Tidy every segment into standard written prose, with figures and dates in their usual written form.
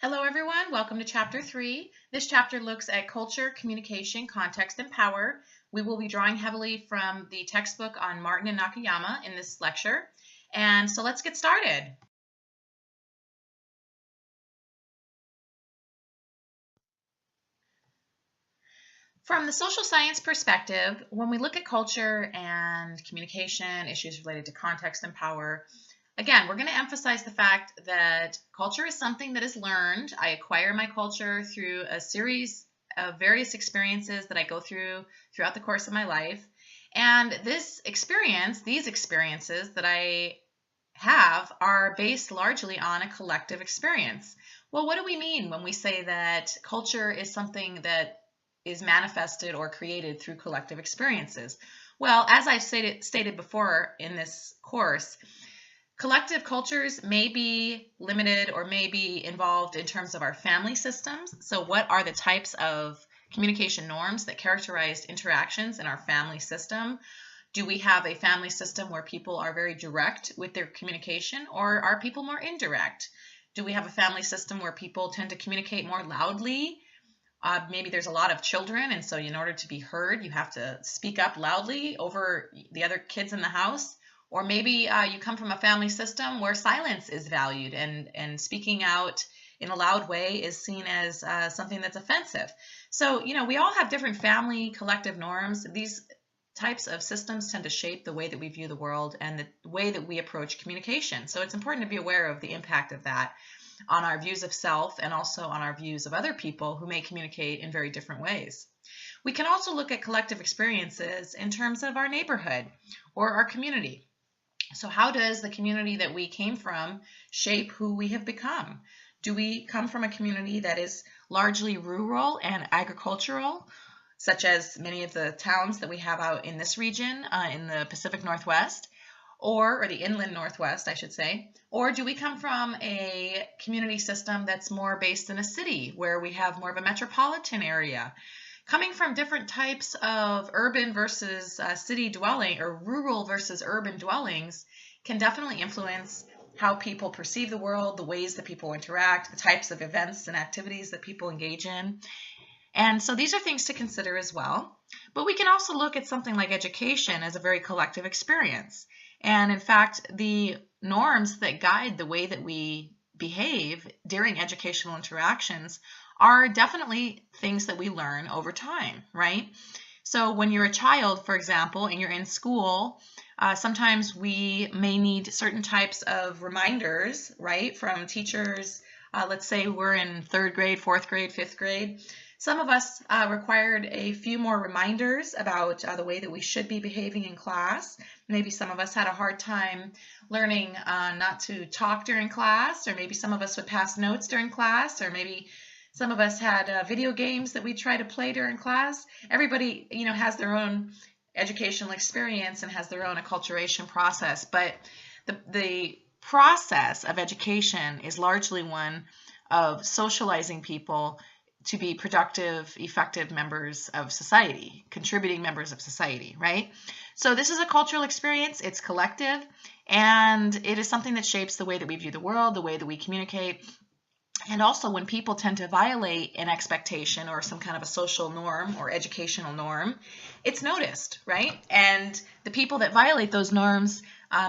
Hello, everyone. Welcome to Chapter 3. This chapter looks at culture, communication, context, and power. We will be drawing heavily from the textbook on Martin and Nakayama in this lecture. And so let's get started. From the social science perspective, when we look at culture and communication, issues related to context and power, again, we're going to emphasize the fact that culture is something that is learned. I acquire my culture through a series of various experiences that I go through throughout the course of my life. And these experiences that I have are based largely on a collective experience. Well, what do we mean when we say that culture is something that is manifested or created through collective experiences? Well, as I've stated before in this course, collective cultures may be limited or may be involved in terms of our family systems. So what are the types of communication norms that characterize interactions in our family system? Do we have a family system where people are very direct with their communication, or are people more indirect? Do we have a family system where people tend to communicate more loudly? Maybe there's a lot of children, and so in order to be heard, you have to speak up loudly over the other kids in the house. Or maybe you come from a family system where silence is valued and speaking out in a loud way is seen as something that's offensive. So, we all have different family collective norms. These types of systems tend to shape the way that we view the world and the way that we approach communication. So it's important to be aware of the impact of that on our views of self and also on our views of other people who may communicate in very different ways. We can also look at collective experiences in terms of our neighborhood or our community. So how does the community that we came from shape who we have become? Do we come from a community that is largely rural and agricultural, such as many of the towns that we have out in this region, in the Pacific Northwest, or the inland Northwest, I should say? Or do we come from a community system that's more based in a city where we have more of a metropolitan area? Coming from different types of urban versus city dwelling, or rural versus urban dwellings, can definitely influence how people perceive the world, the ways that people interact, the types of events and activities that people engage in. And so these are things to consider as well. But we can also look at something like education as a very collective experience. And in fact, the norms that guide the way that we behave during educational interactions are definitely things that we learn over time, right? So when you're a child, for example, and you're in school, sometimes we may need certain types of reminders, right, from teachers. Let's say we're in 3rd grade, 4th grade, 5th grade. Some of us required a few more reminders about the way that we should be behaving in class. Maybe some of us had a hard time learning not to talk during class, or maybe some of us would pass notes during class, or maybe some of us had video games that we try to play during class. Everybody, has their own educational experience and has their own acculturation process, but the process of education is largely one of socializing people to be productive, effective members of society, contributing members of society, right? So this is a cultural experience. It's collective, and it is something that shapes the way that we view the world, the way that we communicate. And also when people tend to violate an expectation or some kind of a social norm or educational norm, it's noticed, right? And the people that violate those norms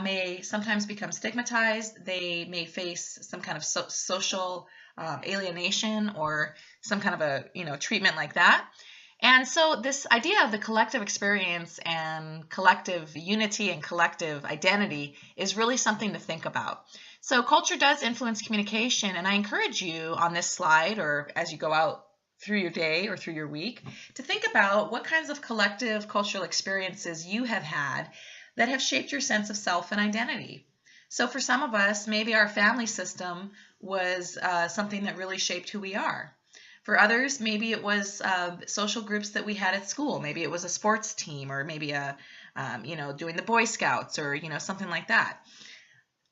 may sometimes become stigmatized. They may face some kind of social alienation or some kind of a treatment like that. And so this idea of the collective experience and collective unity and collective identity is really something to think about. So culture does influence communication, and I encourage you on this slide, or as you go out through your day or through your week, to think about what kinds of collective cultural experiences you have had that have shaped your sense of self and identity. So for some of us, maybe our family system was something that really shaped who we are. For others, maybe it was social groups that we had at school. Maybe it was a sports team, or maybe doing the Boy Scouts, or something like that.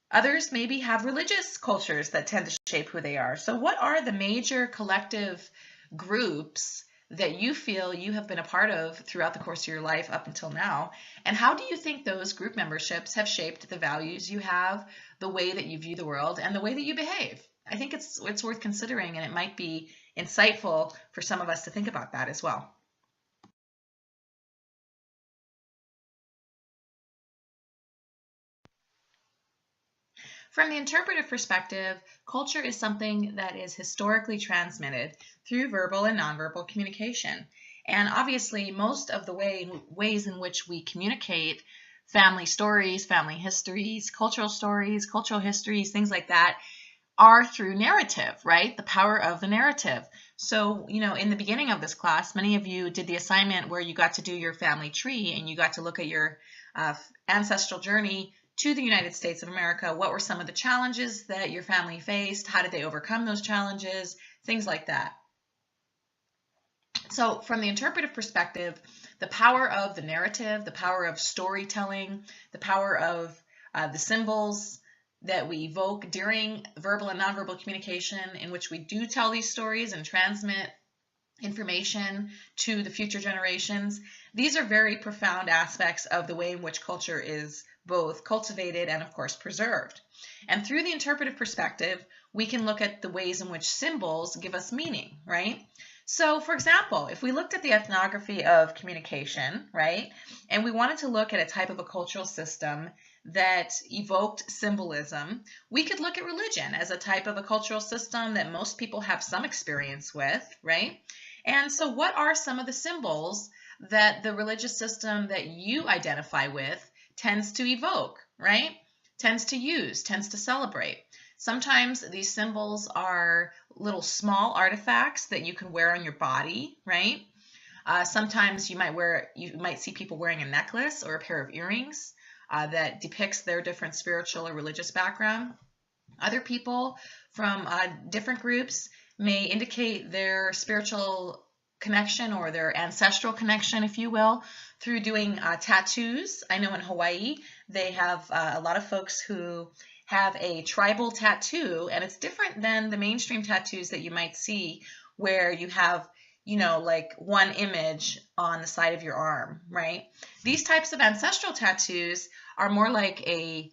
Others maybe have religious cultures that tend to shape who they are. So what are the major collective groups that you feel you have been a part of throughout the course of your life up until now? And how do you think those group memberships have shaped the values you have, the way that you view the world, and the way that you behave? I think it's worth considering, and it might be insightful for some of us to think about that as well. From the interpretive perspective, culture is something that is historically transmitted through verbal and nonverbal communication. And obviously, most of the ways in which we communicate family stories, family histories, cultural histories, things like that, are through narrative, right? The power of the narrative. So, in the beginning of this class, many of you did the assignment where you got to do your family tree and you got to look at your ancestral journey to the United States of America. What were some of the challenges that your family faced? How did they overcome those challenges? Things like that. So from the interpretive perspective, the power of the narrative, the power of storytelling, the power of the symbols that we evoke during verbal and nonverbal communication, in which we do tell these stories and transmit information to the future generations. These are very profound aspects of the way in which culture is both cultivated and, of course, preserved. And through the interpretive perspective, we can look at the ways in which symbols give us meaning, right? So, for example, if we looked at the ethnography of communication, right, and we wanted to look at a type of a cultural system that evoked symbolism, we could look at religion as a type of a cultural system that most people have some experience with, right? And so what are some of the symbols that the religious system that you identify with tends to evoke, right? Tends to use, tends to celebrate. Sometimes these symbols are little small artifacts that you can wear on your body, right? Sometimes you might see people wearing a necklace or a pair of earrings that depicts their different spiritual or religious background. Other people from different groups may indicate their spiritual connection or their ancestral connection, if you will, through doing tattoos. I know in Hawaii, they have a lot of folks who have a tribal tattoo, and it's different than the mainstream tattoos that you might see where you have, like one image on the side of your arm, right? These types of ancestral tattoos are more like a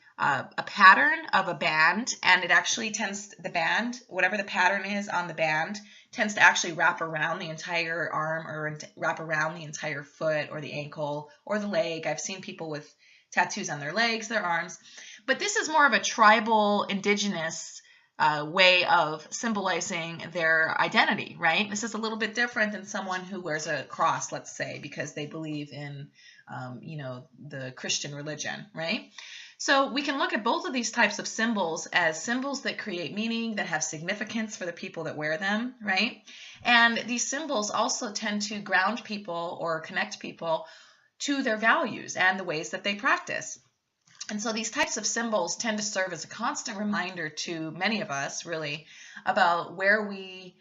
pattern of a band, and it actually the band, whatever the pattern is on the band, tends to actually wrap around the entire arm or wrap around the entire foot or the ankle or the leg. I've seen people with tattoos on their legs, their arms, but this is more of a tribal, indigenous way of symbolizing their identity, right? This is a little bit different than someone who wears a cross, let's say, because they believe in, the Christian religion, right? So we can look at both of these types of symbols as symbols that create meaning, that have significance for the people that wear them, right? And these symbols also tend to ground people or connect people to their values and the ways that they practice. And so these types of symbols tend to serve as a constant reminder to many of us, really, about where we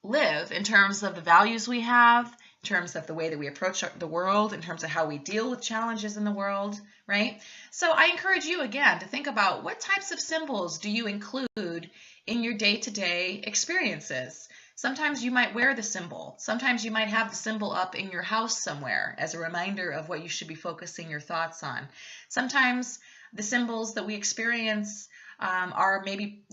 live in terms of the values we have, in terms of the way that we approach the world, in terms of how we deal with challenges in the world, right? So I encourage you, again, to think about what types of symbols do you include in your day-to-day experiences. Sometimes you might wear the symbol. Sometimes you might have the symbol up in your house somewhere as a reminder of what you should be focusing your thoughts on. Sometimes the symbols that we experience are maybe,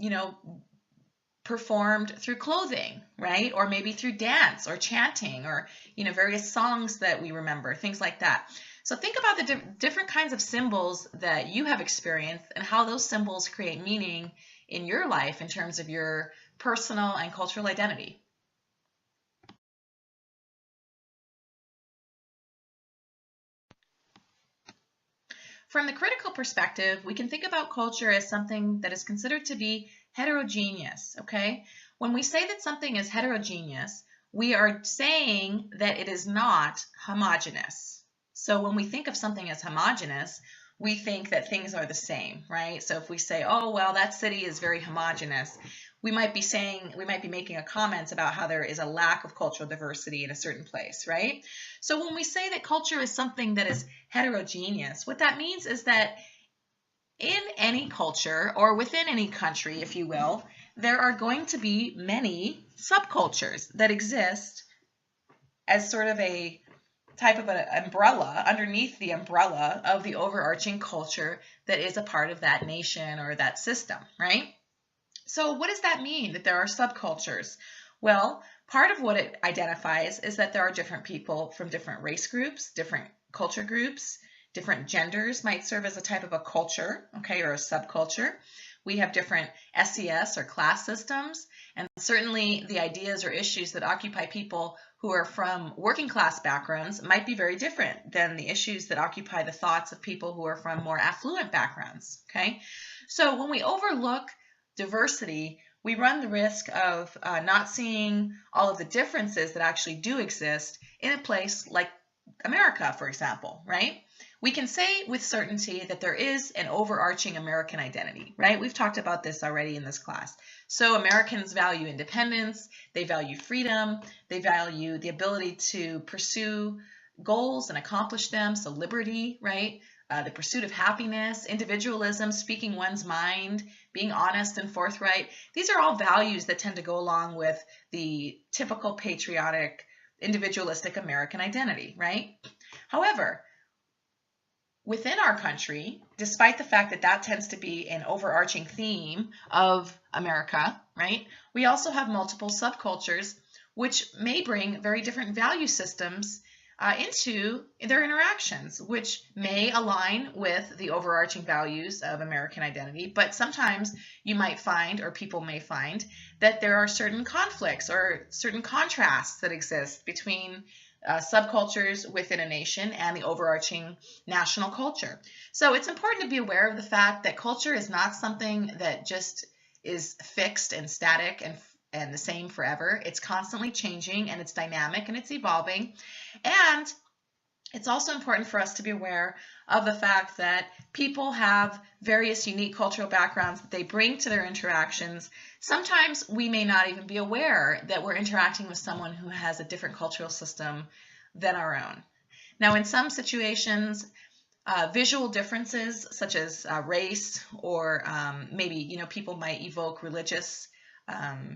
performed through clothing, right? Or maybe through dance or chanting or, various songs that we remember, things like that. So think about the different kinds of symbols that you have experienced and how those symbols create meaning in your life in terms of your personal and cultural identity. From the critical perspective, we can think about culture as something that is considered to be heterogeneous, okay? When we say that something is heterogeneous, we are saying that it is not homogeneous. So when we think of something as homogeneous, we think that things are the same, right? So if we say, oh, well, that city is very homogeneous, we might be making a comment about how there is a lack of cultural diversity in a certain place, right? So when we say that culture is something that is heterogeneous, what that means is that in any culture or within any country, if you will, there are going to be many subcultures that exist as sort of a type of an umbrella underneath the umbrella of the overarching culture that is a part of that nation or that system, right? So what does that mean, that there are subcultures? Well, part of what it identifies is that there are different people from different race groups, different culture groups, different genders might serve as a type of a culture, okay, or a subculture. We have different SES or class systems, and certainly the ideas or issues that occupy people who are from working class backgrounds might be very different than the issues that occupy the thoughts of people who are from more affluent backgrounds, okay? So when we overlook diversity, we run the risk of not seeing all of the differences that actually do exist in a place like America, for example, right? We can say with certainty that there is an overarching American identity, right? We've talked about this already in this class. So Americans value independence, they value freedom, they value the ability to pursue goals and accomplish them, so liberty, right? The pursuit of happiness, individualism, speaking one's mind, being honest and forthright. These are all values that tend to go along with the typical patriotic, individualistic American identity, right? However, within our country, despite the fact that that tends to be an overarching theme of America, right, we also have multiple subcultures which may bring very different value systems into their interactions, which may align with the overarching values of American identity, but sometimes you might find, or people may find, that there are certain conflicts or certain contrasts that exist between subcultures within a nation and the overarching national culture. So it's important to be aware of the fact that culture is not something that just is fixed and static and the same forever. It's constantly changing, and it's dynamic, and it's evolving. And it's also important for us to be aware of the fact that people have various unique cultural backgrounds that they bring to their interactions. Sometimes we may not even be aware that we're interacting with someone who has a different cultural system than our own. Now, in some situations, visual differences such as race or maybe, people might evoke religious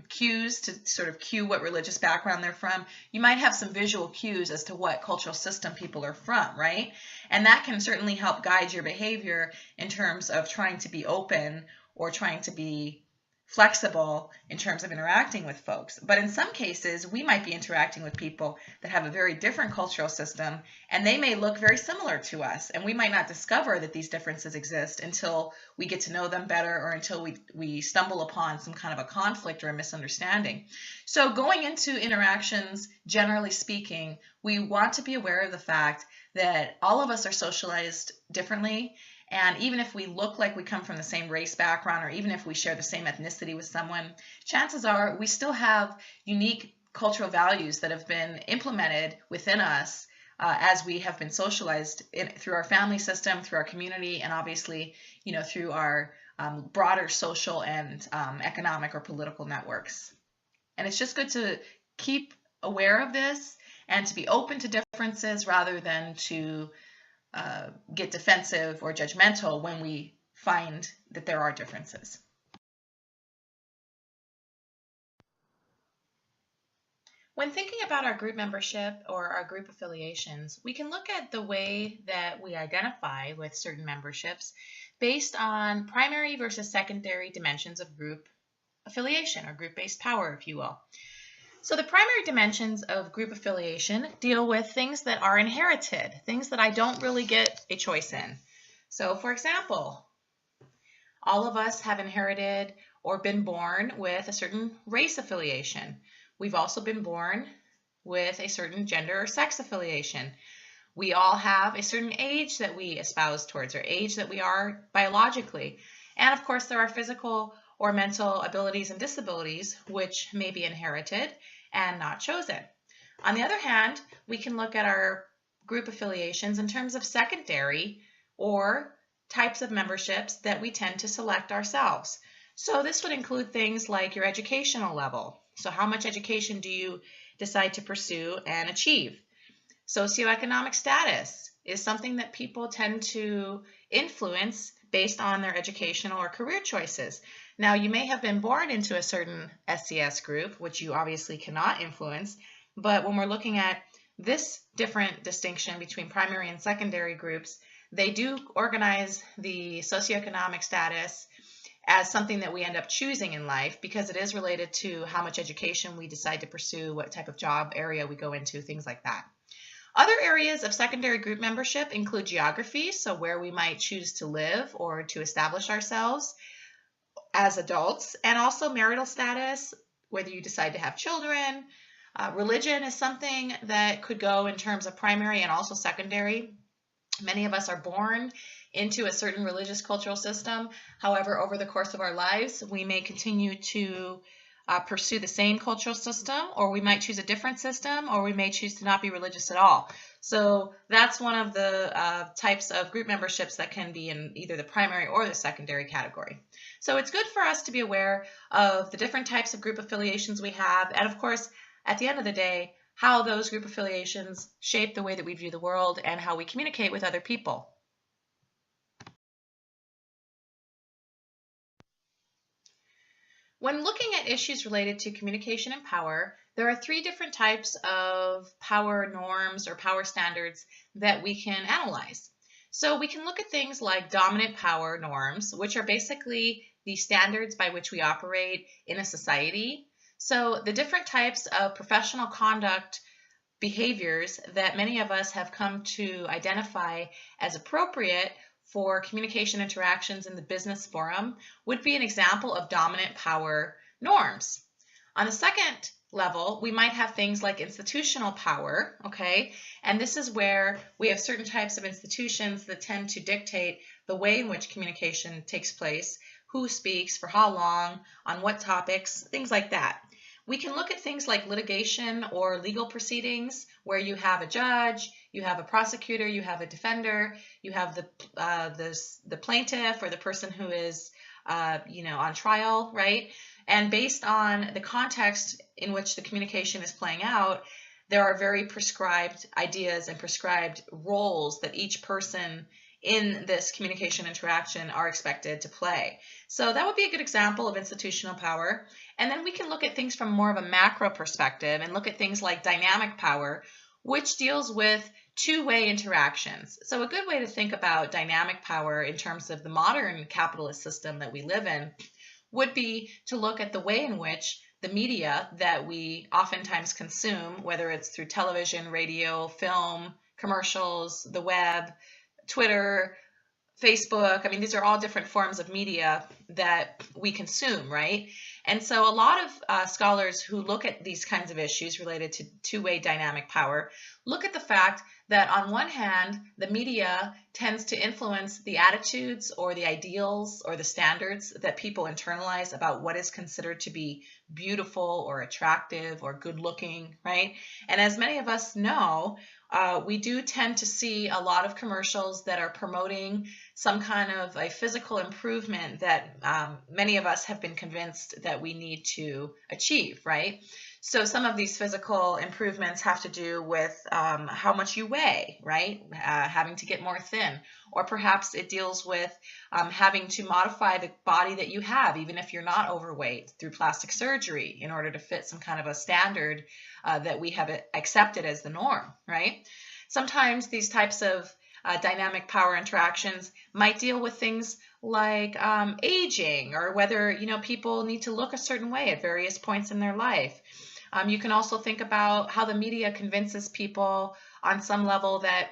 cues to sort of cue what religious background they're from. You might have some visual cues as to what cultural system people are from, right? And that can certainly help guide your behavior in terms of trying to be open or trying to be flexible in terms of interacting with folks. But in some cases, we might be interacting with people that have a very different cultural system, and they may look very similar to us, and we might not discover that these differences exist until we get to know them better or until we stumble upon some kind of a conflict or a misunderstanding. So going into interactions, generally speaking, we want to be aware of the fact that all of us are socialized differently. And even if we look like we come from the same race background, or even if we share the same ethnicity with someone, chances are we still have unique cultural values that have been implemented within us as we have been socialized through our family system, through our community, and obviously, through our broader social and economic or political networks. And it's just good to keep aware of this and to be open to differences rather than to get defensive or judgmental when we find that there are differences. When thinking about our group membership or our group affiliations, we can look at the way that we identify with certain memberships based on primary versus secondary dimensions of group affiliation or group-based power, if you will. So the primary dimensions of group affiliation deal with things that are inherited, things that I don't really get a choice in. So for example, all of us have inherited or been born with a certain race affiliation. We've also been born with a certain gender or sex affiliation. We all have a certain age that we espouse towards, or age that we are biologically. And of course, there are physical or mental abilities and disabilities which may be inherited and not chosen. On the other hand, we can look at our group affiliations in terms of secondary or types of memberships that we tend to select ourselves. So this would include things like your educational level. So how much education do you decide to pursue and achieve? Socioeconomic status is something that people tend to influence based on their educational or career choices. Now, you may have been born into a certain SES group, which you obviously cannot influence, but when we're looking at this different distinction between primary and secondary groups, they do organize the socioeconomic status as something that we end up choosing in life, because it is related to how much education we decide to pursue, what type of job area we go into, things like that. Other areas of secondary group membership include geography, so where we might choose to live or to establish ourselves as adults, and also marital status, whether you decide to have children. Religion is something that could go in terms of primary and also secondary. Many of us are born into a certain religious cultural system. However, over the course of our lives, we may continue to pursue the same cultural system, or we might choose a different system, or we may choose to not be religious at all. So that's one of the types of group memberships that can be in either the primary or the secondary category. So it's good for us to be aware of the different types of group affiliations we have, and of course, at the end of the day, how those group affiliations shape the way that we view the world and how we communicate with other people. When looking at issues related to communication and power, there are 3 different types of power norms or power standards that we can analyze. So we can look at things like dominant power norms, which are basically the standards by which we operate in a society. So the different types of professional conduct behaviors that many of us have come to identify as appropriate for communication interactions in the business forum would be an example of dominant power norms. On the second level, we might have things like institutional power, okay? And this is where we have certain types of institutions that tend to dictate the way in which communication takes place, who speaks, for how long, on what topics, things like that. We can look at things like litigation or legal proceedings where you have a judge, you have a prosecutor, you have a defender, you have the plaintiff or the person who is on trial, right? And based on the context in which the communication is playing out, there are very prescribed ideas and prescribed roles that each person in this communication interaction are expected to play. So that would be a good example of institutional power. And then we can look at things from more of a macro perspective and look at things like dynamic power, which deals with two-way interactions. So a good way to think about dynamic power in terms of the modern capitalist system that we live in would be to look at the way in which the media that we oftentimes consume, whether it's through television, radio, film, commercials, the web, Twitter, Facebook, I mean, these are all different forms of media that we consume, right? And so a lot of scholars who look at these kinds of issues related to two-way dynamic power look at the fact that on one hand, the media tends to influence the attitudes or the ideals or the standards that people internalize about what is considered to be beautiful or attractive or good-looking, right? And as many of us know, we do tend to see a lot of commercials that are promoting some kind of a physical improvement that many of us have been convinced that we need to achieve, right? So some of these physical improvements have to do with how much you weigh, right? Having to get more thin. Or perhaps it deals with having to modify the body that you have, even if you're not overweight, through plastic surgery in order to fit some kind of a standard that we have accepted as the norm, right? Sometimes these types of dynamic power interactions might deal with things like aging, or whether people need to look a certain way at various points in their life. You can also think about how the media convinces people on some level that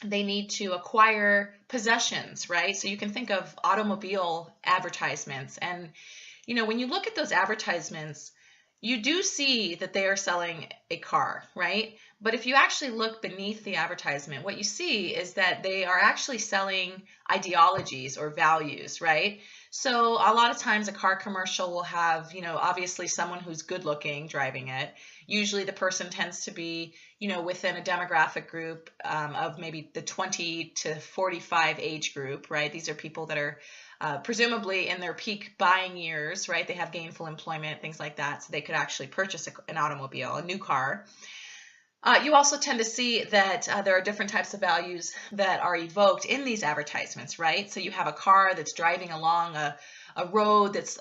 they need to acquire possessions, right? So you can think of automobile advertisements. And, when you look at those advertisements, you do see that they are selling a car, right? But if you actually look beneath the advertisement, what you see is that they are actually selling ideologies or values, right? So a lot of times a car commercial will have, obviously someone who's good looking driving it. Usually the person tends to be, within a demographic group of maybe the 20 to 45 age group, right? These are people that are presumably in their peak buying years, right? They have gainful employment, things like that. So they could actually purchase an automobile, a new car. You also tend to see that there are different types of values that are evoked in these advertisements, right? So you have a car that's driving along a a road that's,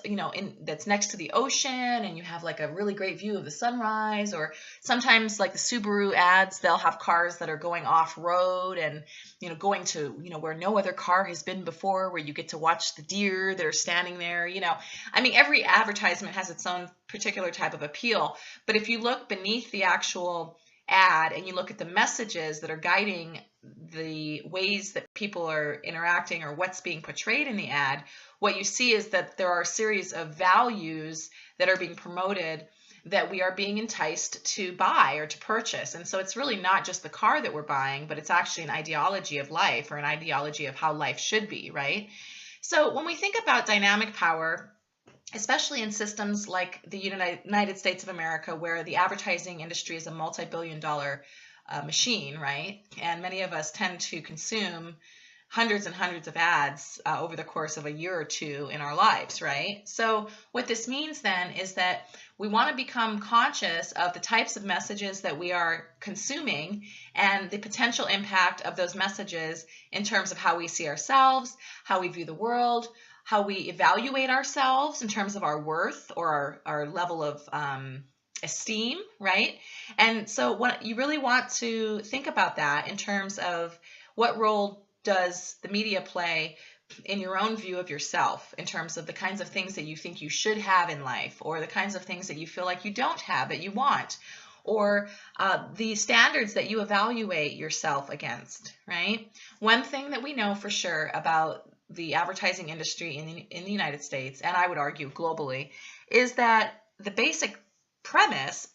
that's next to the ocean, and you have like a really great view of the sunrise. Or sometimes like the Subaru ads, they'll have cars that are going off road and, going to, where no other car has been before, where you get to watch the deer that are standing there. Every advertisement has its own particular type of appeal, but if you look beneath the actual ad and you look at the messages that are guiding the ways that people are interacting or what's being portrayed in the ad, what you see is that there are a series of values that are being promoted that we are being enticed to buy or to purchase. And so it's really not just the car that we're buying, but it's actually an ideology of life, or an ideology of how life should be, right? So when we think about dynamic power, especially in systems like the United States of America, where the advertising industry is a multi-billion-dollar machine, right? And many of us tend to consume hundreds and hundreds of ads over the course of a year or two in our lives, right? So what this means then is that we want to become conscious of the types of messages that we are consuming and the potential impact of those messages in terms of how we see ourselves, how we view the world, how we evaluate ourselves in terms of our worth or our level of esteem, right? And so what you really want to think about that in terms of what role does the media play in your own view of yourself, in terms of the kinds of things that you think you should have in life, or the kinds of things that you feel like you don't have that you want, or the standards that you evaluate yourself against, right? One thing that we know for sure about the advertising industry in the United States, and I would argue globally, is that the basic premise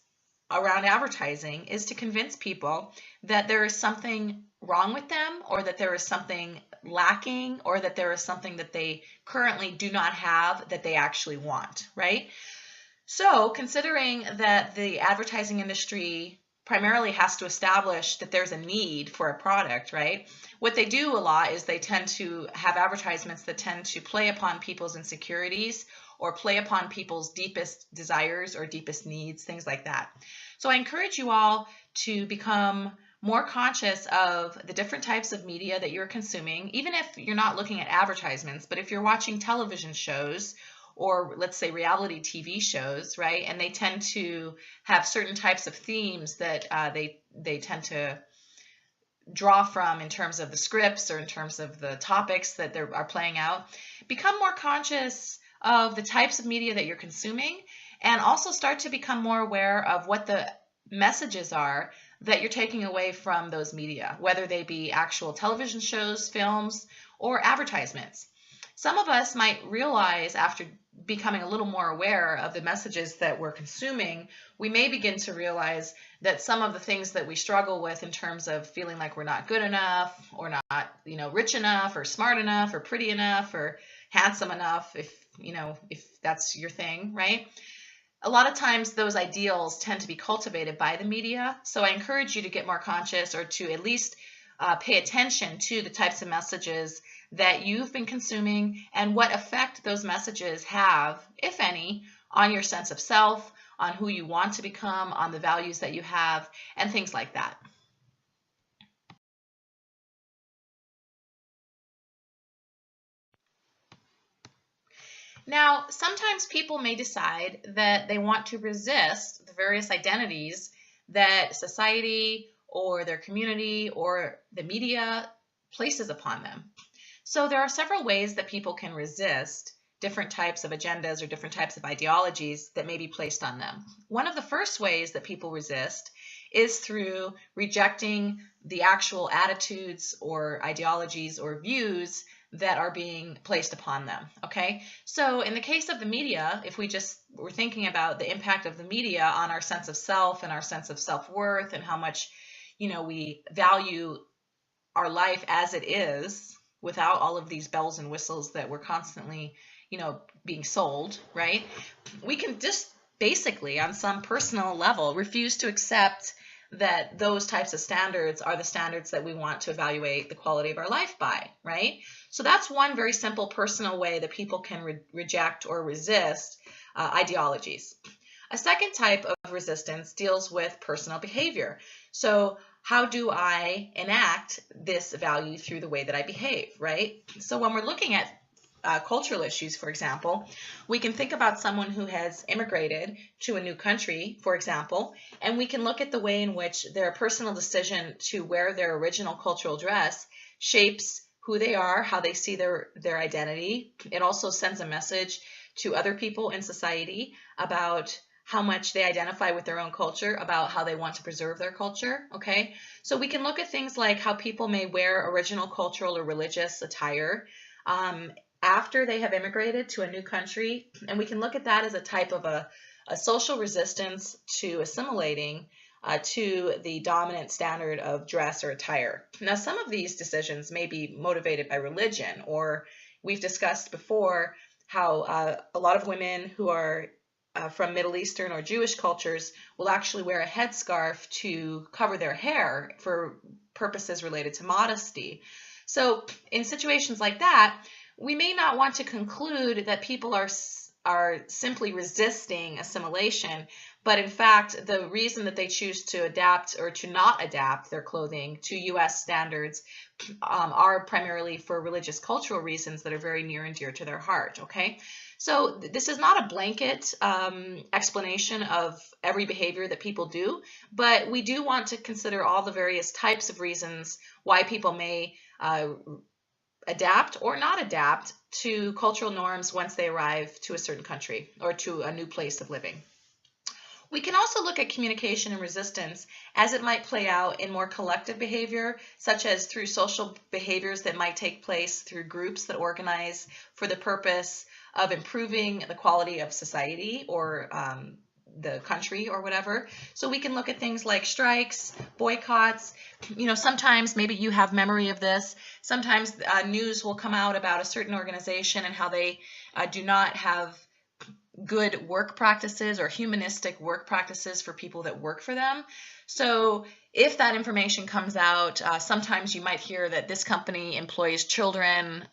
around advertising is to convince people that there is something wrong with them, or that there is something lacking, or that there is something that they currently do not have that they actually want, right? So considering that the advertising industry primarily has to establish that there's a need for a product, right? What they do a lot is they tend to have advertisements that tend to play upon people's insecurities, or play upon people's deepest desires or deepest needs, things like that. So I encourage you all to become more conscious of the different types of media that you're consuming, even if you're not looking at advertisements, but if you're watching television shows, or let's say reality TV shows, right? And they tend to have certain types of themes that they tend to draw from in terms of the scripts or in terms of the topics that they are playing out. Become more conscious of the types of media that you're consuming, and also start to become more aware of what the messages are that you're taking away from those media, whether they be actual television shows, films, or advertisements. Some of us might realize, after becoming a little more aware of the messages that we're consuming, we may begin to realize that some of the things that we struggle with in terms of feeling like we're not good enough, or not, rich enough, or smart enough, or pretty enough, or handsome enough, if that's your thing, right? A lot of times those ideals tend to be cultivated by the media. So I encourage you to get more conscious, or to at least pay attention to the types of messages that you've been consuming, and what effect those messages have, if any, on your sense of self, on who you want to become, on the values that you have, and things like that. Now, sometimes people may decide that they want to resist the various identities that society or their community or the media places upon them. So there are several ways that people can resist different types of agendas or different types of ideologies that may be placed on them. One of the first ways that people resist is through rejecting the actual attitudes or ideologies or views that are being placed upon them, okay? So in the case of the media, if we just were thinking about the impact of the media on our sense of self and our sense of self-worth, and how much, we value our life as it is, without all of these bells and whistles that we're constantly, being sold, right? We can just basically, on some personal level, refuse to accept that those types of standards are the standards that we want to evaluate the quality of our life by, right? So that's one very simple personal way that people can reject or resist ideologies. A second type of resistance deals with personal behavior. So how do I enact this value through the way that I behave, right? So when we're looking at cultural issues, for example, we can think about someone who has immigrated to a new country, for example, and we can look at the way in which their personal decision to wear their original cultural dress shapes who they are, how they see their identity. It also sends a message to other people in society about how much they identify with their own culture, about how they want to preserve their culture, okay? So we can look at things like how people may wear original cultural or religious attire after they have immigrated to a new country, and we can look at that as a type of a social resistance to assimilating to the dominant standard of dress or attire. Now, some of these decisions may be motivated by religion, or we've discussed before how a lot of women who are from Middle Eastern or Jewish cultures will actually wear a headscarf to cover their hair for purposes related to modesty. So in situations like that, we may not want to conclude that people are simply resisting assimilation, but in fact, the reason that they choose to adapt or to not adapt their clothing to U.S. standards are primarily for religious cultural reasons that are very near and dear to their heart, okay? So this is not a blanket explanation of every behavior that people do, but we do want to consider all the various types of reasons why people may adapt or not adapt to cultural norms once they arrive to a certain country or to a new place of living. We can also look at communication and resistance as it might play out in more collective behavior, such as through social behaviors that might take place through groups that organize for the purpose of improving the quality of society or the country or whatever. So we can look at things like strikes, boycotts. You know, sometimes maybe you have memory of this. Sometimes news will come out about a certain organization and how they do not have good work practices or humanistic work practices for people that work for them. So if that information comes out, sometimes you might hear that this company employs children,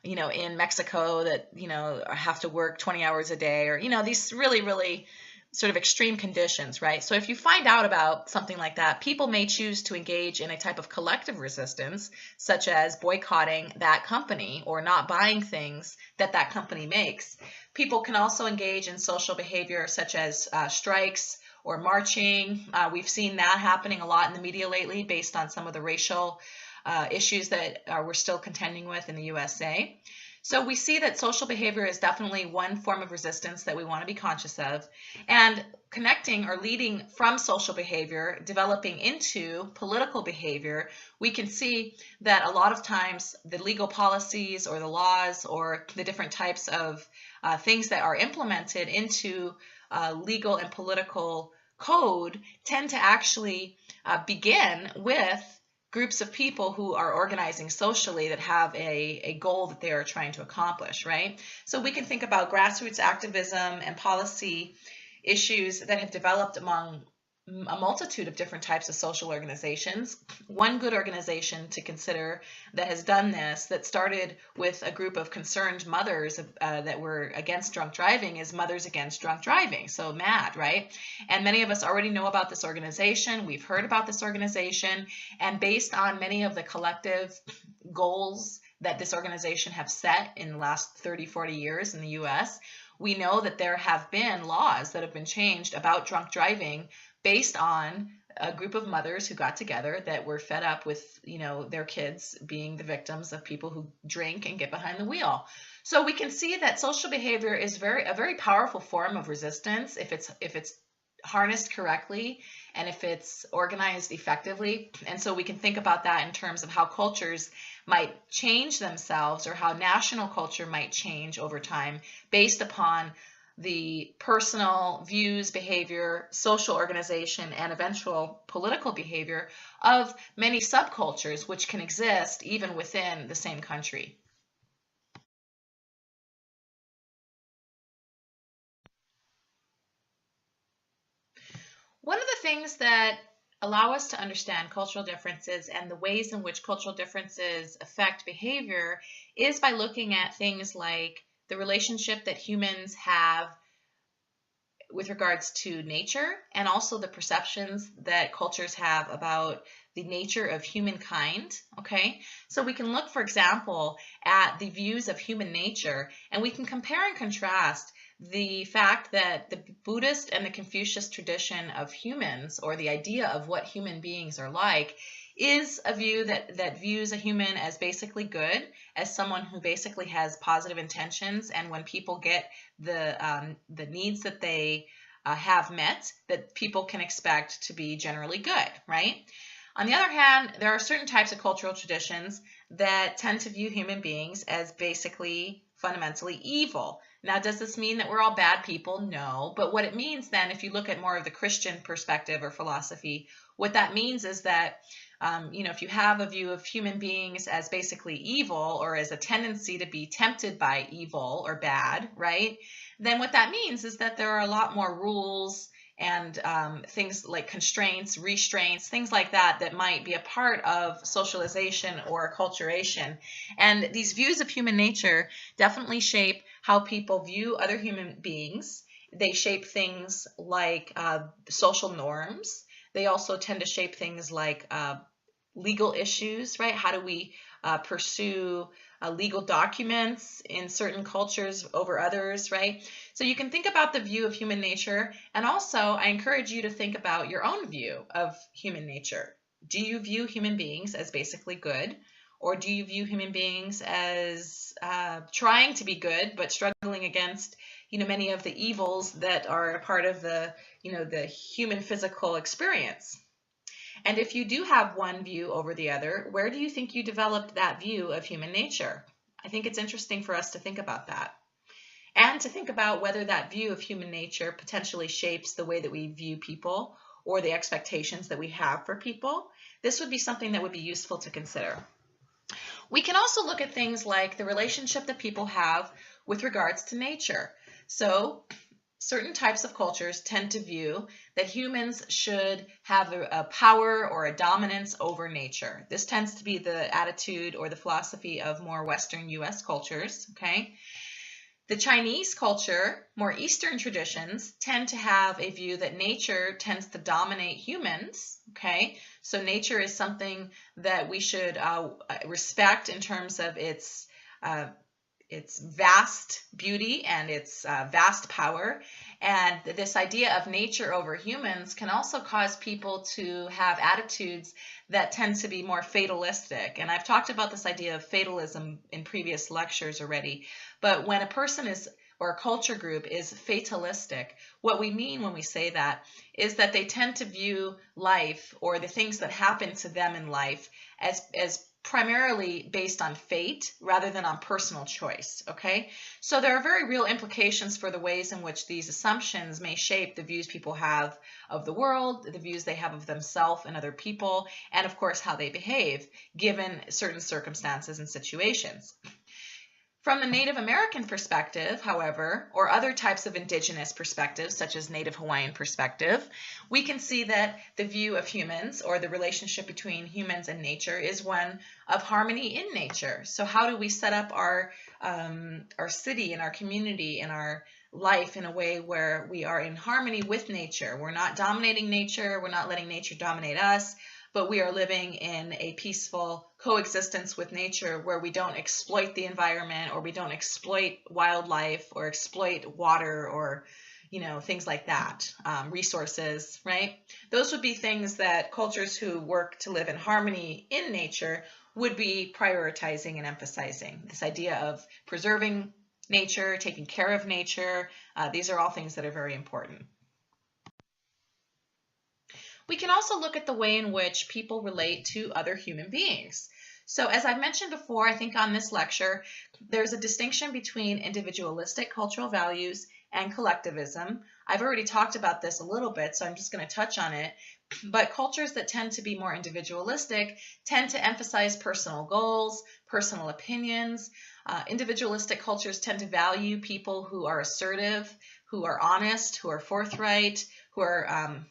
you know, in Mexico that, you know, have to work 20 hours a day, or, you know, these really, really sort of extreme conditions, right? So if you find out about something like that, people may choose to engage in a type of collective resistance, such as boycotting that company or not buying things that that company makes. People can also engage in social behavior such as strikes or marching. We've seen that happening a lot in the media lately based on some of the racial issues that we're still contending with in the USA. So we see that social behavior is definitely one form of resistance that we want to be conscious of, and connecting or leading from social behavior, developing into political behavior, we can see that a lot of times the legal policies or the laws or the different types of things that are implemented into legal and political code tend to actually begin with groups of people who are organizing socially that have a goal that they are trying to accomplish, right? So we can think about grassroots activism and policy issues that have developed among a multitude of different types of social organizations. One good organization to consider that has done this, that started with a group of concerned mothers that were against drunk driving, is Mothers Against Drunk Driving, so MADD, right? And many of us already know about this organization. We've heard about this organization, and based on many of the collective goals that this organization have set in the last 30, 40 years in the US, we know that there have been laws that have been changed about drunk driving based on a group of mothers who got together that were fed up with, you know, their kids being the victims of people who drink and get behind the wheel. So we can see that social behavior is a very powerful form of resistance if it's harnessed correctly and if it's organized effectively. And so we can think about that in terms of how cultures might change themselves, or how national culture might change over time based upon the personal views, behavior, social organization, and eventual political behavior of many subcultures which can exist even within the same country. One of the things that allow us to understand cultural differences and the ways in which cultural differences affect behavior is by looking at things like the relationship that humans have with regards to nature and also the perceptions that cultures have about the nature of humankind, okay? So we can look, for example, at the views of human nature, and we can compare and contrast the fact that the Buddhist and the Confucius tradition of humans, or the idea of what human beings are like, is a view that views a human as basically good, as someone who basically has positive intentions, and when people get the needs that they have met, that people can expect to be generally good, right? On the other hand, there are certain types of cultural traditions that tend to view human beings as basically fundamentally evil. Now, does this mean that we're all bad people? No. But what it means then, if you look at more of the Christian perspective or philosophy, what that means is that if you have a view of human beings as basically evil, or as a tendency to be tempted by evil or bad, right? Then what that means is that there are a lot more rules and things like constraints, restraints, things like that might be a part of socialization or acculturation. And these views of human nature definitely shape how people view other human beings. They shape things like social norms. They also tend to shape things like legal issues, right? How do we pursue legal documents in certain cultures over others, right? So you can think about the view of human nature, and also I encourage you to think about your own view of human nature. Do you view human beings as basically good, or do you view human beings as trying to be good but struggling against many of the evils that are a part of the human physical experience? And if you do have one view over the other, where do you think you developed that view of human nature? I think it's interesting for us to think about that. And to think about whether that view of human nature potentially shapes the way that we view people or the expectations that we have for people. This would be something that would be useful to consider. We can also look at things like the relationship that people have with regards to nature. So, certain types of cultures tend to view that humans should have a power or a dominance over nature. This tends to be the attitude or the philosophy of more Western US cultures, okay? The Chinese culture, more Eastern traditions, tend to have a view that nature tends to dominate humans, okay? So nature is something that we should respect in terms of its vast beauty and its vast power. And this idea of nature over humans can also cause people to have attitudes that tend to be more fatalistic. And I've talked about this idea of fatalism in previous lectures already. But when a person or a culture group is fatalistic, what we mean when we say that is that they tend to view life or the things that happen to them in life as primarily based on fate rather than on personal choice, okay? So there are very real implications for the ways in which these assumptions may shape the views people have of the world, the views they have of themselves and other people, and of course how they behave given certain circumstances and situations. From the Native American perspective, however, or other types of indigenous perspectives, such as Native Hawaiian perspective, we can see that the view of humans, or the relationship between humans and nature, is one of harmony in nature. So how do we set up our city and our community and our life in a way where we are in harmony with nature? We're not dominating nature, we're not letting nature dominate us, but we are living in a peaceful coexistence with nature where we don't exploit the environment, or we don't exploit wildlife or exploit water or things like that, resources, right? Those would be things that cultures who work to live in harmony in nature would be prioritizing and emphasizing. This idea of preserving nature, taking care of nature, these are all things that are very important. We can also look at the way in which people relate to other human beings. So as I mentioned before, I think on this lecture, there's a distinction between individualistic cultural values and collectivism. I've already talked about this a little bit, so I'm just going to touch on it. But cultures that tend to be more individualistic tend to emphasize personal goals, personal opinions. Individualistic cultures tend to value people who are assertive, who are honest, who are forthright, who are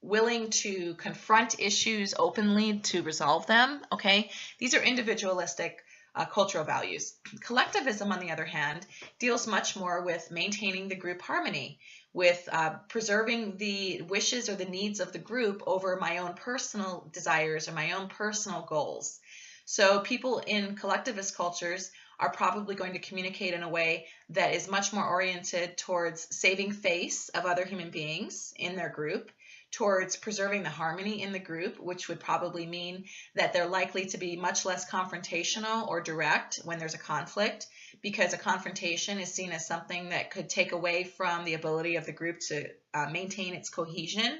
willing to confront issues openly to resolve them, okay? These are individualistic cultural values. Collectivism, on the other hand, deals much more with maintaining the group harmony, with preserving the wishes or the needs of the group over my own personal desires or my own personal goals. So people in collectivist cultures are probably going to communicate in a way that is much more oriented towards saving face of other human beings in their group, towards preserving the harmony in the group, which would probably mean that they're likely to be much less confrontational or direct when there's a conflict, because a confrontation is seen as something that could take away from the ability of the group to maintain its cohesion.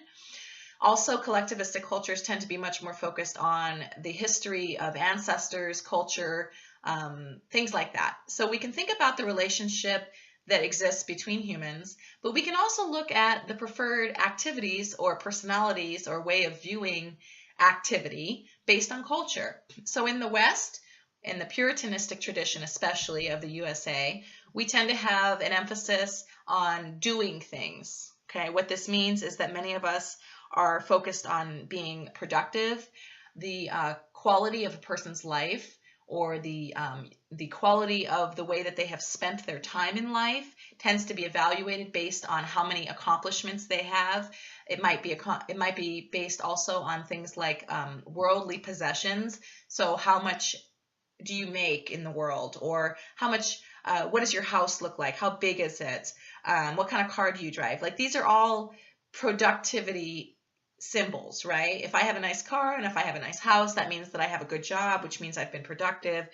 Also, collectivistic cultures tend to be much more focused on the history of ancestors, culture, things like that. So we can think about the relationship that exists between humans, but we can also look at the preferred activities or personalities or way of viewing activity based on culture. So in the West, in the Puritanistic tradition, especially of the USA, we tend to have an emphasis on doing things. Okay, what this means is that many of us are focused on being productive. The quality of a person's life, or the quality of the way that they have spent their time in life, tends to be evaluated based on how many accomplishments they have. It might be based also on things like worldly possessions. So how much do you make in the world, or how much? What does your house look like? How big is it? What kind of car do you drive? Like, these are all productivity symbols, right? If I have a nice car and if I have a nice house, that means that I have a good job, which means I've been productive.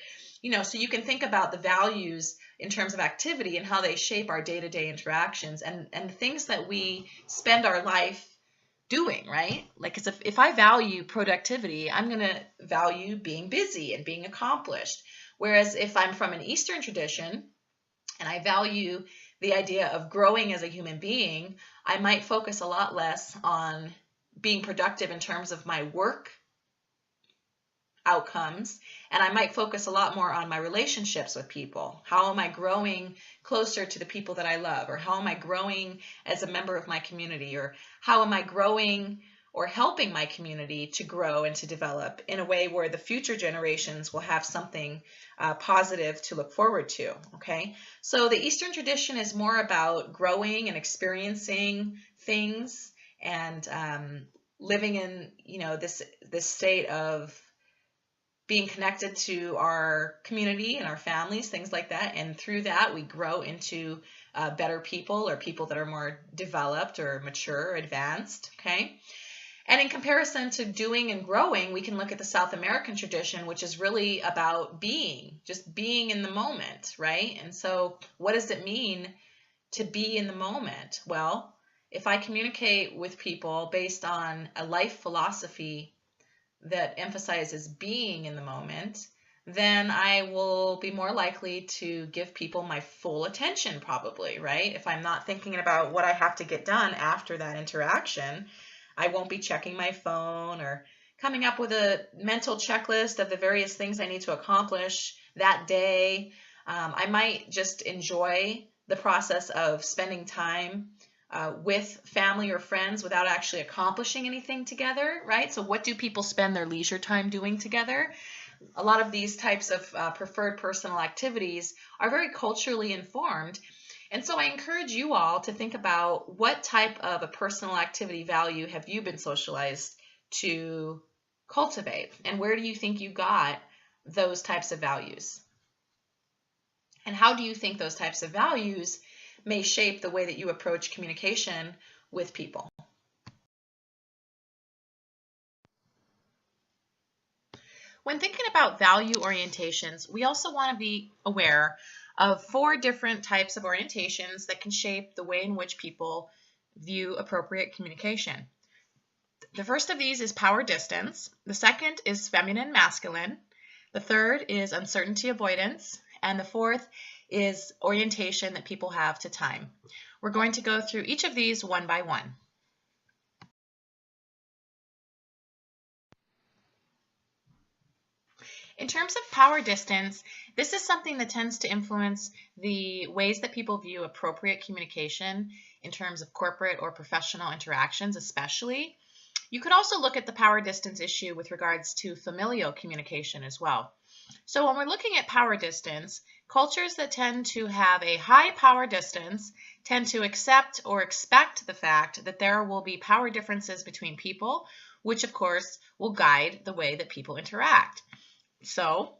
So you can think about the values in terms of activity and how they shape our day-to-day interactions and the things that we spend our life doing, right? Like, if I value productivity, I'm going to value being busy and being accomplished. Whereas if I'm from an Eastern tradition and I value the idea of growing as a human being, I might focus a lot less on being productive in terms of my work outcomes, and I might focus a lot more on my relationships with people. How am I growing closer to the people that I love? Or how am I growing as a member of my community? Or how am I growing or helping my community to grow and to develop in a way where the future generations will have something positive to look forward to, okay? So the Eastern tradition is more about growing and experiencing things and living in, this state of being connected to our community and our families, things like that. And through that, we grow into better people, or people that are more developed or mature or advanced, okay? And in comparison to doing and growing, we can look at the South American tradition, which is really about just being in the moment, right? And so what does it mean to be in the moment? Well, if I communicate with people based on a life philosophy that emphasizes being in the moment, then I will be more likely to give people my full attention, probably, right? If I'm not thinking about what I have to get done after that interaction, I won't be checking my phone or coming up with a mental checklist of the various things I need to accomplish that day. I might just enjoy the process of spending time with family or friends without actually accomplishing anything together, right? So what do people spend their leisure time doing together? A lot of these types of preferred personal activities are very culturally informed. And so I encourage you all to think about, what type of a personal activity value have you been socialized to cultivate? And where do you think you got those types of values? And how do you think those types of values may shape the way that you approach communication with people? When thinking about value orientations, we also want to be aware of 4 different types of orientations that can shape the way in which people view appropriate communication. The first of these is power distance. The second is feminine masculine. The third is uncertainty avoidance. And the fourth is orientation that people have to time. We're going to go through each of these one by one. In terms of power distance, this is something that tends to influence the ways that people view appropriate communication in terms of corporate or professional interactions, especially. You could also look at the power distance issue with regards to familial communication as well. So when we're looking at power distance, cultures that tend to have a high power distance tend to accept or expect the fact that there will be power differences between people, which of course will guide the way that people interact. So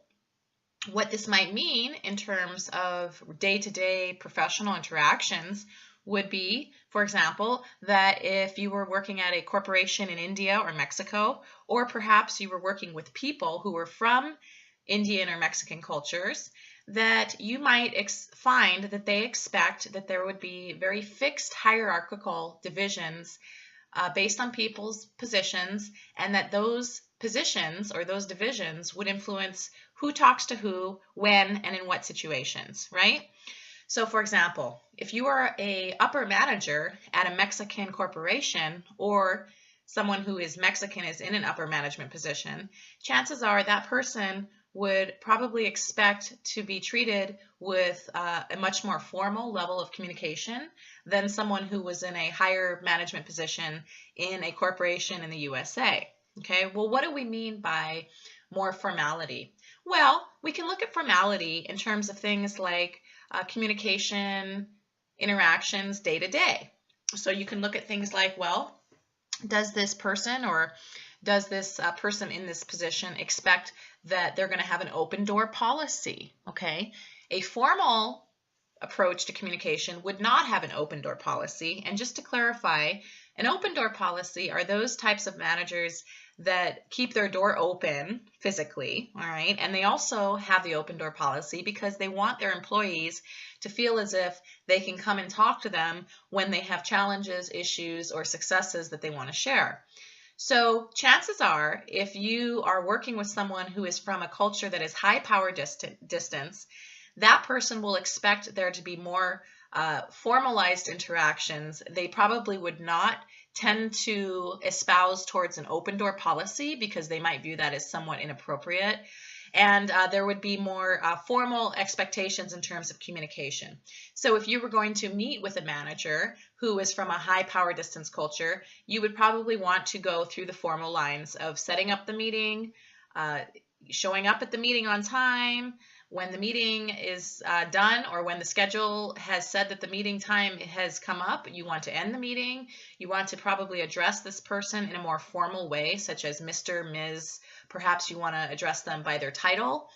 what this might mean in terms of day-to-day professional interactions would be, for example, that if you were working at a corporation in India or Mexico, or perhaps you were working with people who were from Indian or Mexican cultures, that you might find that they expect that there would be very fixed hierarchical divisions based on people's positions, and that those positions or those divisions would influence who talks to who, when, and in what situations, right? So for example, if you are a upper manager at a Mexican corporation, or someone who is Mexican is in an upper management position, chances are that person would probably expect to be treated with a much more formal level of communication than someone who was in a higher management position in a corporation in the USA. Okay, well, what do we mean by more formality? Well, we can look at formality in terms of things like communication, interactions day to day. So you can look at things like, well, does this person or does this person in this position expect that they're going to have an open door policy? Okay, a formal approach to communication would not have an open door policy. And just to clarify, an open door policy are those types of managers that keep their door open physically, all right? And they also have the open door policy because they want their employees to feel as if they can come and talk to them when they have challenges, issues, or successes that they want to share. So chances are, if you are working with someone who is from a culture that is high power distance, that person will expect there to be more formalized interactions. They probably would not tend to espouse towards an open door policy because they might view that as somewhat inappropriate. And there would be more formal expectations in terms of communication. So if you were going to meet with a manager who is from a high power distance culture, you would probably want to go through the formal lines of setting up the meeting, showing up at the meeting on time. When the meeting is done, or when the schedule has said that the meeting time has come up, you want to end the meeting. You want to probably address this person in a more formal way, such as Mr., Ms. Perhaps you want to address them by their title.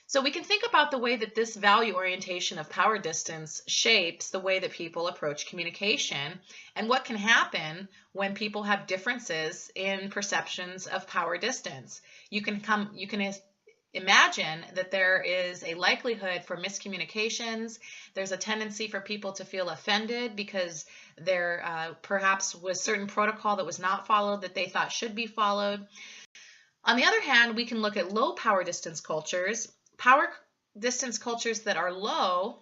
So we can think about the way that this value orientation of power distance shapes the way that people approach communication, and what can happen when people have differences in perceptions of power distance. You can imagine that there is a likelihood for miscommunications. There's a tendency for people to feel offended because there perhaps was certain protocol that was not followed that they thought should be followed. On the other hand, we can look at low power distance cultures. Power distance cultures that are low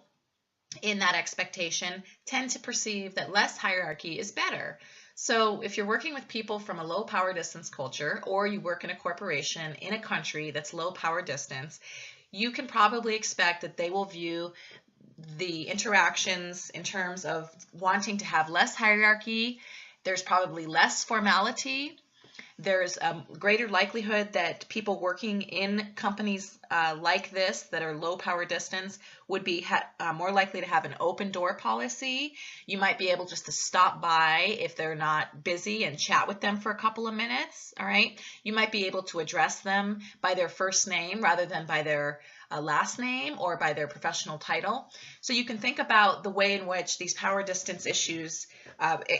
in that expectation tend to perceive that less hierarchy is better. So if you're working with people from a low power distance culture, or you work in a corporation in a country that's low power distance, you can probably expect that they will view the interactions in terms of wanting to have less hierarchy. There's probably less formality. There's a greater likelihood that people working in companies like this that are low power distance would be more likely to have an open door policy. You might be able just to stop by if they're not busy and chat with them for a couple of minutes, all right? You might be able to address them by their first name rather than by their last name or by their professional title. So you can think about the way in which these power distance issues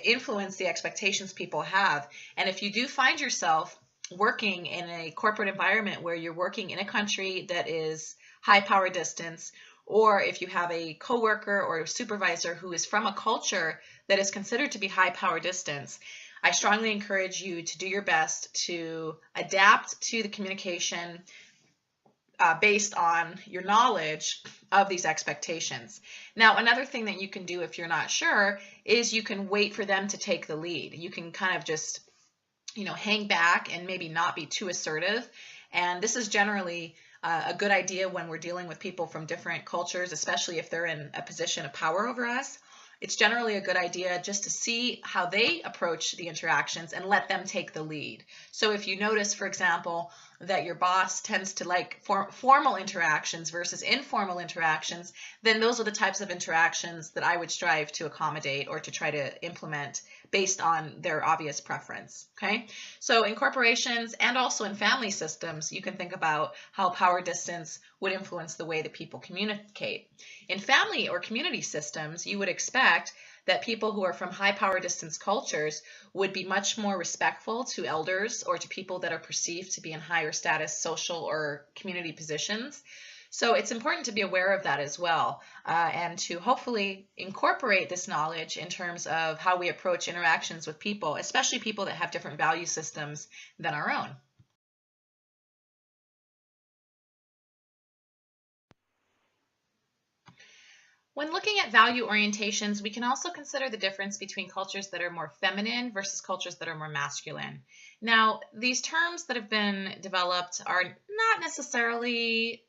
influence the expectations people have. And if you do find yourself working in a corporate environment where you're working in a country that is high power distance, or if you have a coworker or a supervisor who is from a culture that is considered to be high power distance, I strongly encourage you to do your best to adapt to the communication based on your knowledge of these expectations. Now, another thing that you can do if you're not sure is you can wait for them to take the lead. You can kind of just, hang back and maybe not be too assertive. And this is generally a good idea when we're dealing with people from different cultures, especially if they're in a position of power over us. It's generally a good idea just to see how they approach the interactions and let them take the lead. So if you notice, for example, that your boss tends to like formal interactions versus informal interactions, then those are the types of interactions that I would strive to accommodate or to try to implement based on their obvious preference. Okay, so in corporations and also in family systems, you can think about how power distance would influence the way that people communicate. In family or community systems, you would expect that people who are from high power distance cultures would be much more respectful to elders or to people that are perceived to be in higher status social or community positions. So it's important to be aware of that as well, and to hopefully incorporate this knowledge in terms of how we approach interactions with people, especially people that have different value systems than our own. When looking at value orientations, we can also consider the difference between cultures that are more feminine versus cultures that are more masculine. Now, these terms that have been developed are not necessarily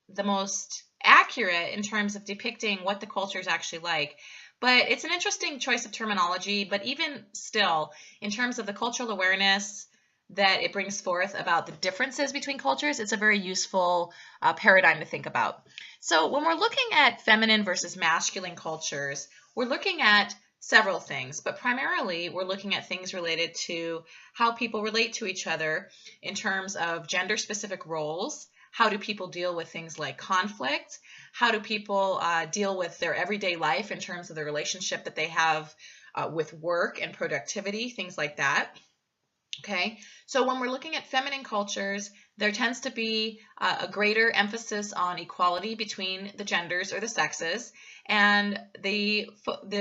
the most accurate in terms of depicting what the culture is actually like. But it's an interesting choice of terminology. But even still, in terms of the cultural awareness that it brings forth about the differences between cultures, it's a very useful paradigm to think about. So when we're looking at feminine versus masculine cultures, we're looking at several things, but primarily we're looking at things related to how people relate to each other in terms of gender-specific roles. How do people deal with things like conflict? How do people deal with their everyday life in terms of the relationship that they have with work and productivity, things like that? Okay, so when we're looking at feminine cultures, there tends to be a greater emphasis on equality between the genders or the sexes, and the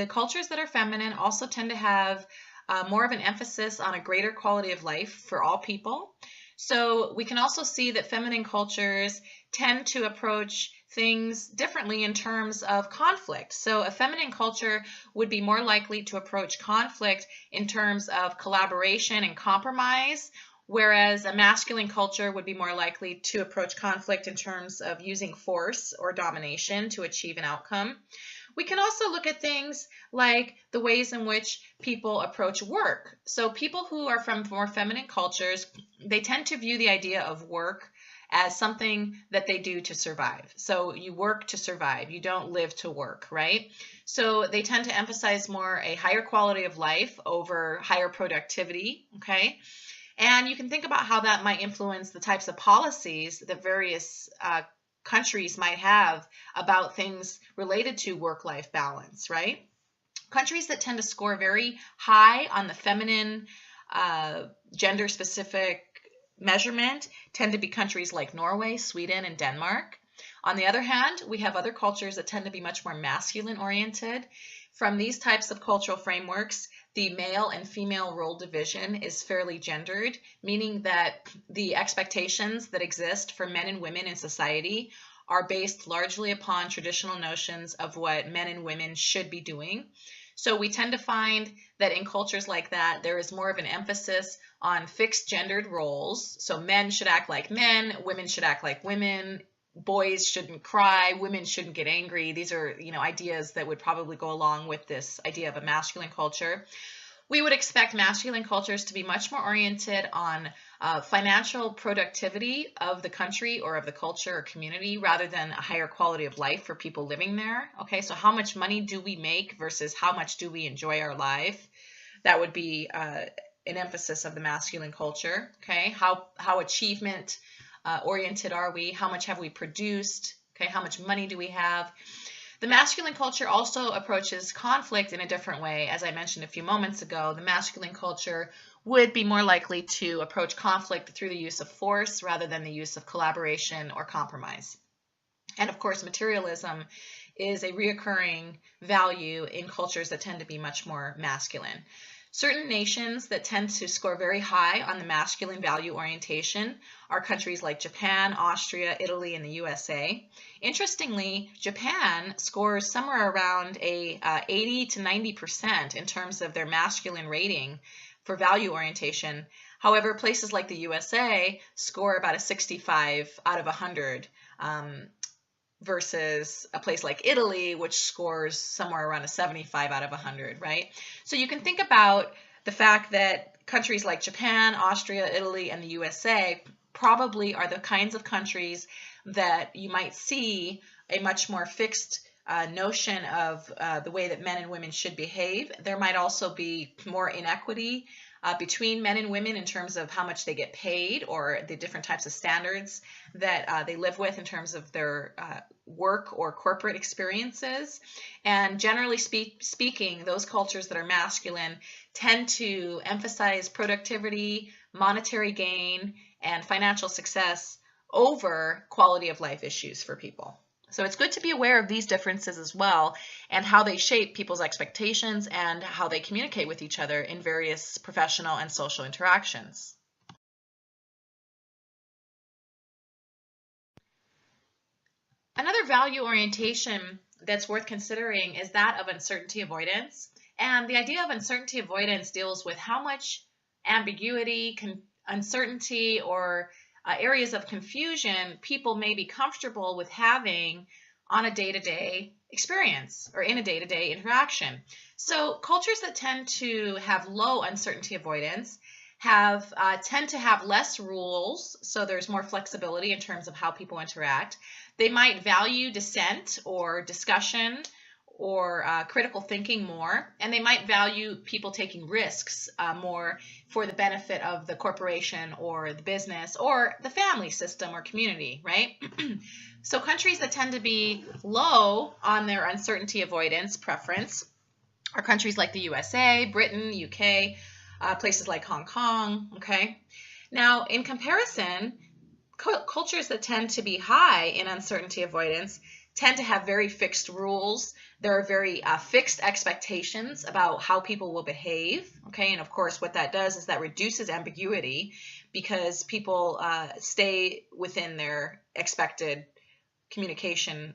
cultures that are feminine also tend to have more of an emphasis on a greater quality of life for all people. So we can also see that feminine cultures tend to approach things differently in terms of conflict. So a feminine culture would be more likely to approach conflict in terms of collaboration and compromise, whereas a masculine culture would be more likely to approach conflict in terms of using force or domination to achieve an outcome. We can also look at things like the ways in which people approach work. So people who are from more feminine cultures, they tend to view the idea of work as something that they do to survive. So you work to survive. You don't live to work, right? So they tend to emphasize more a higher quality of life over higher productivity, okay? And you can think about how that might influence the types of policies that various countries might have about things related to work-life balance, right? Countries that tend to score very high on the feminine gender-specific measurement tend to be countries like Norway, Sweden, and Denmark. On the other hand, we have other cultures that tend to be much more masculine-oriented. From these types of cultural frameworks, the male and female role division is fairly gendered, meaning that the expectations that exist for men and women in society are based largely upon traditional notions of what men and women should be doing. So we tend to find that in cultures like that, there is more of an emphasis on fixed gendered roles. So men should act like men, women should act like women, boys shouldn't cry, women shouldn't get angry. These are, ideas that would probably go along with this idea of a masculine culture. We would expect masculine cultures to be much more oriented on financial productivity of the country or of the culture or community rather than a higher quality of life for people living there. Okay, so how much money do we make versus how much do we enjoy our life? That would be an emphasis of the masculine culture. Okay, how achievement oriented are we? How much have we produced? Okay, how much money do we have? The masculine culture also approaches conflict in a different way. As I mentioned a few moments ago, the masculine culture would be more likely to approach conflict through the use of force rather than the use of collaboration or compromise. And of course, materialism is a reoccurring value in cultures that tend to be much more masculine. Certain nations that tend to score very high on the masculine value orientation are countries like Japan, Austria, Italy, and the USA. Interestingly, Japan scores somewhere around a 80 to 90% in terms of their masculine rating for value orientation. However, places like the USA score about a 65 out of 100. Versus a place like Italy, which scores somewhere around a 75 out of 100, right? So you can think about the fact that countries like Japan, Austria, Italy, and the USA probably are the kinds of countries that you might see a much more fixed notion of the way that men and women should behave. There might also be more inequity between men and women in terms of how much they get paid or the different types of standards that they live with in terms of their work or corporate experiences. And generally speaking, those cultures that are masculine tend to emphasize productivity, monetary gain, and financial success over quality of life issues for people. So it's good to be aware of these differences as well and how they shape people's expectations and how they communicate with each other in various professional and social interactions. Another value orientation that's worth considering is that of uncertainty avoidance. And the idea of uncertainty avoidance deals with how much ambiguity, uncertainty, or areas of confusion people may be comfortable with having on a day-to-day experience or in a day-to-day interaction. So cultures that tend to have low uncertainty avoidance tend to have less rules, so there's more flexibility in terms of how people interact. They might value dissent or discussion or critical thinking more, and they might value people taking risks more for the benefit of the corporation or the business or the family system or community, right? So countries that tend to be low on their uncertainty avoidance preference are countries like the USA, Britain, UK, places like Hong Kong, okay? Now, in comparison, cultures that tend to be high in uncertainty avoidance tend to have very fixed rules. There are very fixed expectations about how people will behave, okay? And of course, what that does is that reduces ambiguity because people stay within their expected communication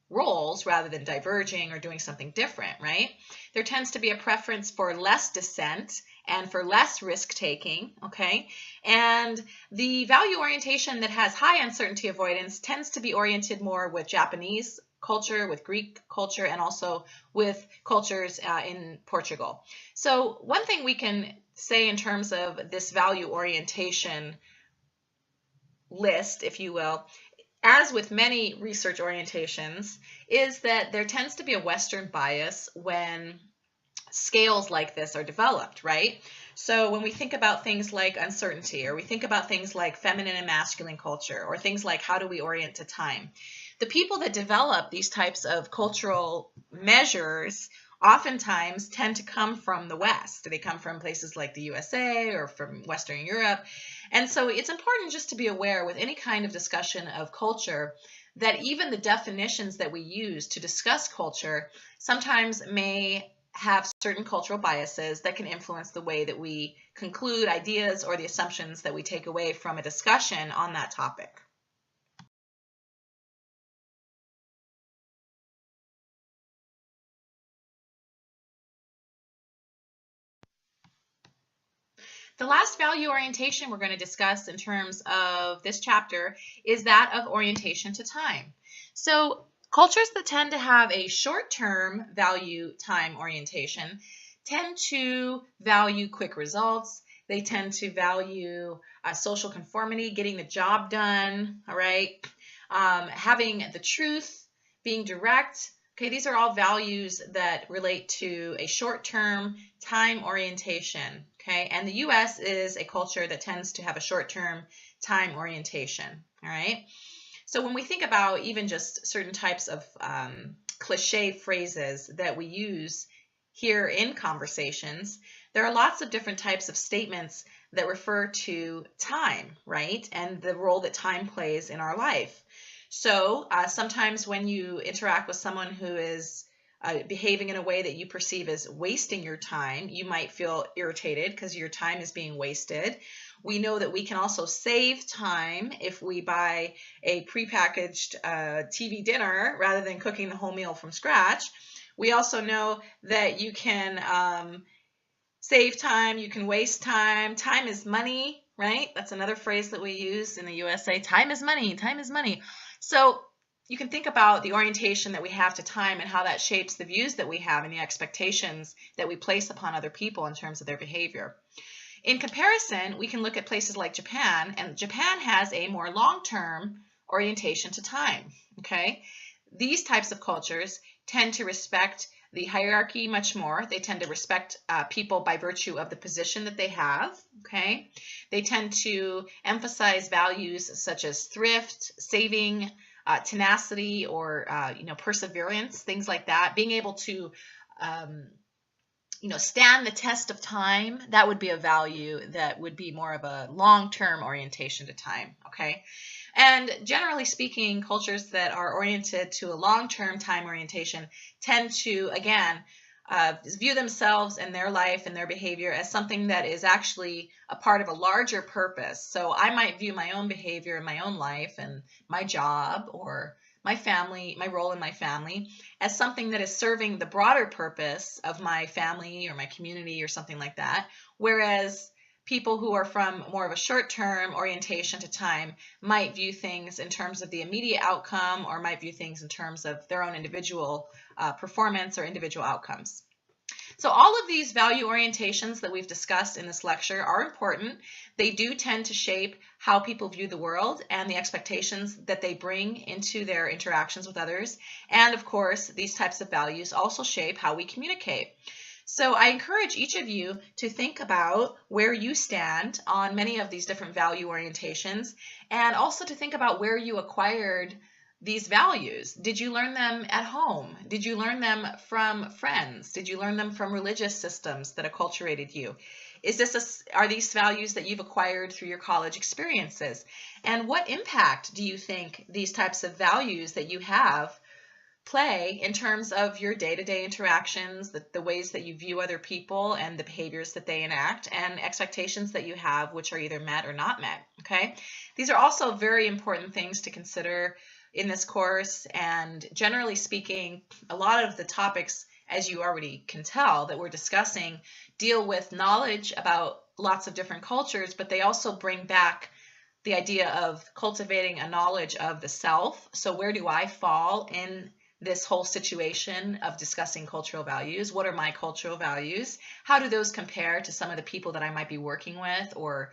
roles rather than diverging or doing something different, right? There tends to be a preference for less dissent and for less risk-taking, okay? And the value orientation that has high uncertainty avoidance tends to be oriented more with Japanese culture, with Greek culture, and also with cultures in Portugal. So one thing we can say in terms of this value orientation list, if you will, as with many research orientations, is that there tends to be a Western bias when scales like this are developed, right? So when we think about things like uncertainty, or we think about things like feminine and masculine culture, or things like how do we orient to time, the people that develop these types of cultural measures oftentimes tend to come from the West. They come from places like the USA or from Western Europe. And so it's important just to be aware with any kind of discussion of culture that even the definitions that we use to discuss culture sometimes may have certain cultural biases that can influence the way that we conclude ideas or the assumptions that we take away from a discussion on that topic. The last value orientation we're going to discuss in terms of this chapter is that of orientation to time. So cultures that tend to have a short-term value time orientation tend to value quick results. They tend to value social conformity, getting the job done, all right? Having the truth, being direct. Okay, these are all values that relate to a short-term time orientation. Okay, and the U.S. is a culture that tends to have a short-term time orientation. All right. So when we think about even just certain types of cliche phrases that we use here in conversations, there are lots of different types of statements that refer to time, right? And the role that time plays in our life. So sometimes when you interact with someone who is behaving in a way that you perceive as wasting your time, you might feel irritated because your time is being wasted. We know that we can also save time if we buy a prepackaged TV dinner rather than cooking the whole meal from scratch. We also know that you can save time, you can waste time. Time is money, right? That's another phrase that we use in the USA. Time is money, time is money. So you can think about the orientation that we have to time and how that shapes the views that we have and the expectations that we place upon other people in terms of their behavior. In comparison, we can look at places like Japan, and Japan has a more long-term orientation to time, okay? These types of cultures tend to respect the hierarchy much more. They tend to respect people by virtue of the position that they have, okay? They tend to emphasize values such as thrift, saving, tenacity, or perseverance, things like that. Being able to stand the test of time, that would be a value that would be more of a long-term orientation to time, okay? And generally speaking, cultures that are oriented to a long-term time orientation tend to, again, view themselves and their life and their behavior as something that is actually a part of a larger purpose. So I might view my own behavior in my own life and my job or my family, my role in my family, as something that is serving the broader purpose of my family or my community or something like that. Whereas people who are from more of a short-term orientation to time might view things in terms of the immediate outcome, or might view things in terms of their own individual performance or individual outcomes. So all of these value orientations that we've discussed in this lecture are important. They do tend to shape how people view the world and the expectations that they bring into their interactions with others. And of course, these types of values also shape how we communicate. So I encourage each of you to think about where you stand on many of these different value orientations, and also to think about where you acquired these values. Did you learn them at home? Did you learn them from friends? Did you learn them from religious systems that acculturated you? Are these values that you've acquired through your college experiences? And what impact do you think these types of values that you have play in terms of your day-to-day interactions, the ways that you view other people and the behaviors that they enact, and expectations that you have which are either met or not met, okay? These are also very important things to consider in this course, and generally speaking, a lot of the topics, as you already can tell, that we're discussing deal with knowledge about lots of different cultures, but they also bring back the idea of cultivating a knowledge of the self. So where do I fall in this whole situation of discussing cultural values? What are my cultural values? How do those compare to some of the people that I might be working with or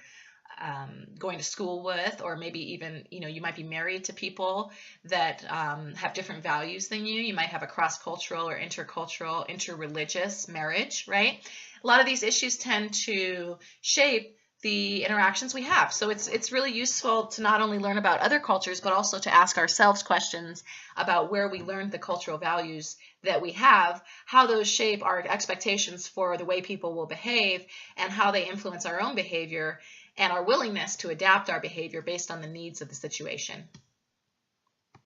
going to school with, or maybe even, you might be married to people that have different values than you. You might have a cross-cultural or intercultural, interreligious marriage, right? A lot of these issues tend to shape the interactions we have. So it's really useful to not only learn about other cultures, but also to ask ourselves questions about where we learned the cultural values that we have, how those shape our expectations for the way people will behave, and how they influence our own behavior and our willingness to adapt our behavior based on the needs of the situation.